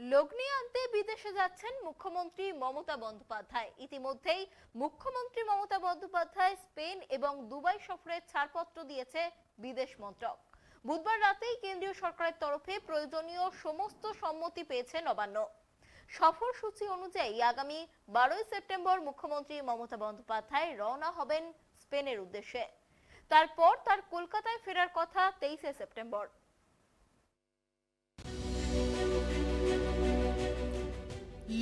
লগ্নি আনতে বিদেশে যাচ্ছেন মুখ্যমন্ত্রী মমতা বন্দ্যোপাধ্যায়। ইতিমধ্যেই মুখ্যমন্ত্রী মমতা বন্দ্যোপাধ্যায় স্পেন এবং দুবাই সফরের ছাড়পত্র দিয়েছে বিদেশ মন্ত্রক। বুধবার রাতেই কেন্দ্রীয় সরকারের তরফে প্রয়োজনীয় সমস্ত সম্মতি পেয়েছে নবান্ন। সফরসূচি অনুযায়ী আগামী 12 সেপ্টেম্বর মুখ্যমন্ত্রী মমতা বন্দ্যোপাধ্যায় রওনা হবেন স্পেনের উদ্দেশ্যে। তারপর তার কলকাতায় ফেরার কথা 23 সেপ্টেম্বর।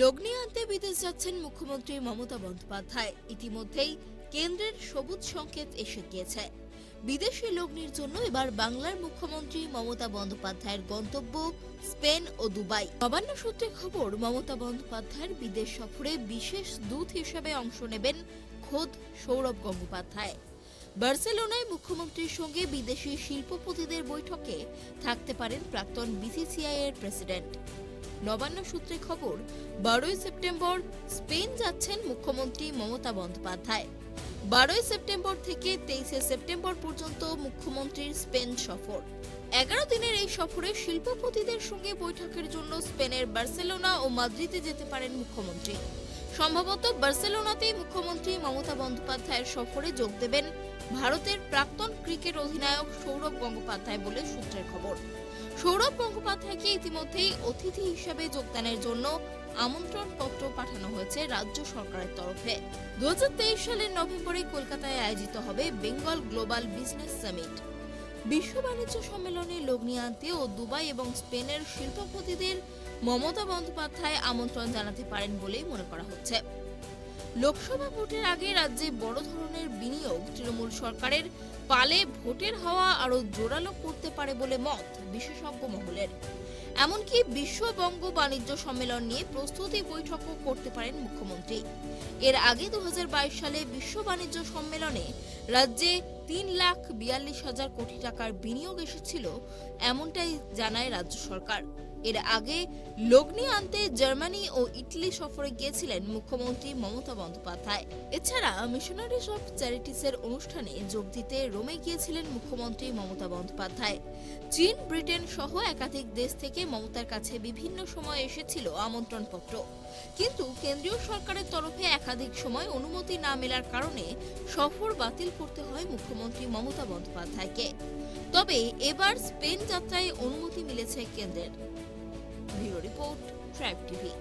লগ্নি আনতে বিদেশ যাচ্ছেন মুখ্যমন্ত্রী মমতা বন্দ্যোপাধ্যায়। ইতিমধ্যেই কেন্দ্রের সবুজ সংকেত এসে গিয়েছে। বিদেশি লগ্নির জন্য এবার বাংলার মুখ্যমন্ত্রী মমতা বন্দ্যোপাধ্যায়ের গন্তব্য স্পেন ও দুবাই। নবান্ন সূত্রে খবর, মমতা বন্দ্যোপাধ্যায়ের বিদেশ সফরে বিশেষ দূত হিসেবে অংশ নেবেন খোদ সৌরভ গঙ্গোপাধ্যায়। বার্সেলোনায় মুখ্যমন্ত্রীর সঙ্গে বিদেশি শিল্পপতিদের বৈঠকে থাকতে পারেন প্রাক্তন বিসিসিআই এর প্রেসিডেন্ট। নবান্ন সূত্রে খবর, 12 সেপ্টেম্বর স্পেন যাচ্ছেন মুখ্যমন্ত্রী মমতা বন্দ্যোপাধ্যায়। 12 সেপ্টেম্বর থেকে 23 সেপ্টেম্বর পর্যন্ত মুখ্যমন্ত্রীর স্পেন সফর। 11 দিনের এই সফরে শিল্পপতিদের সঙ্গে বৈঠকের জন্য স্পেনের বার্সেলোনা ও মাদ্রিদে যেতে পারেন মুখ্যমন্ত্রী। সম্ভবত বার্সেলোনাতেই মুখ্যমন্ত্রী মমতা বন্দ্যোপাধ্যায়ের সফরে যোগ দেবেন ভারতের প্রাক্তন ক্রিকেট অধিনায়ক সৌরভ গঙ্গোপাধ্যায় বলে সূত্রের খবর। সৌরভ গঙ্গোপাধ্যায়কে ইতিমধ্যেই অতিথি হিসেবে যোগদানের জন্য আমন্ত্রণ পত্র পাঠানো হয়েছে রাজ্য সরকারের তরফে। 2023 সালের নভেম্বরে কলকাতায় আয়োজিত হবে বেঙ্গল গ্লোবাল বিজনেস সামিট। বিশ্ব বাণিজ্য সম্মেলনে লগ্নি আনতে ও দুবাই এবং স্পেনের শিল্পপতিদের মমতা বন্দ্যোপাধ্যায় আমন্ত্রণ জানাতে পারেন বলেই মনে করা হচ্ছে। লোকসভা ভোটের আগে রাজ্যে বড় ধরনের বিনিয়োগ তৃণমূল সরকারের পালে ভোটের হাওয়া আরো জোরালো করতে পারে বলে মত বিশেষজ্ঞ মহলের। এমনকি বিশ্ব বঙ্গ বাণিজ্য সম্মেলন নিয়ে প্রস্তুতি বৈঠকও করতে পারেন মুখ্যমন্ত্রী। এর আগে 2022 সালে বিশ্ব বাণিজ্য সম্মেলনে রাজ্যে 3,42,000 কোটি টাকার বিনিয়োগ এসেছিল, এমনটাই জানায় রাজ্য সরকার। এর আগে লগ্নি আনতে জার্মানি ও ইটালি সফরে গিয়েছিলেন মুখ্যমন্ত্রী মমতা বন্দ্যোপাধ্যায়। এছাড়া মিশনারিজ অফ চ্যারিটিসের অনুষ্ঠানে যোগ দিতে রোমে গিয়েছিলেন মুখ্যমন্ত্রী মমতা বন্দ্যোপাধ্যায়। চীন, ব্রিটেন সহ একাধিক দেশ থেকে মমতার কাছে বিভিন্ন সময় এসেছিল আমন্ত্রণপত্র, কিন্তু কেন্দ্রীয় সরকারের তরফে একাধিক সময় অনুমতি না মেলার কারণে সফর বাতিল করতে হয় মুখ্যমন্ত্রী মমতা বন্দ্যোপাধ্যায়কে। তবে এবার স্পেন যাত্রায় অনুমতি মিলেছে কেন্দ্রের। Bureau report, tribe TV.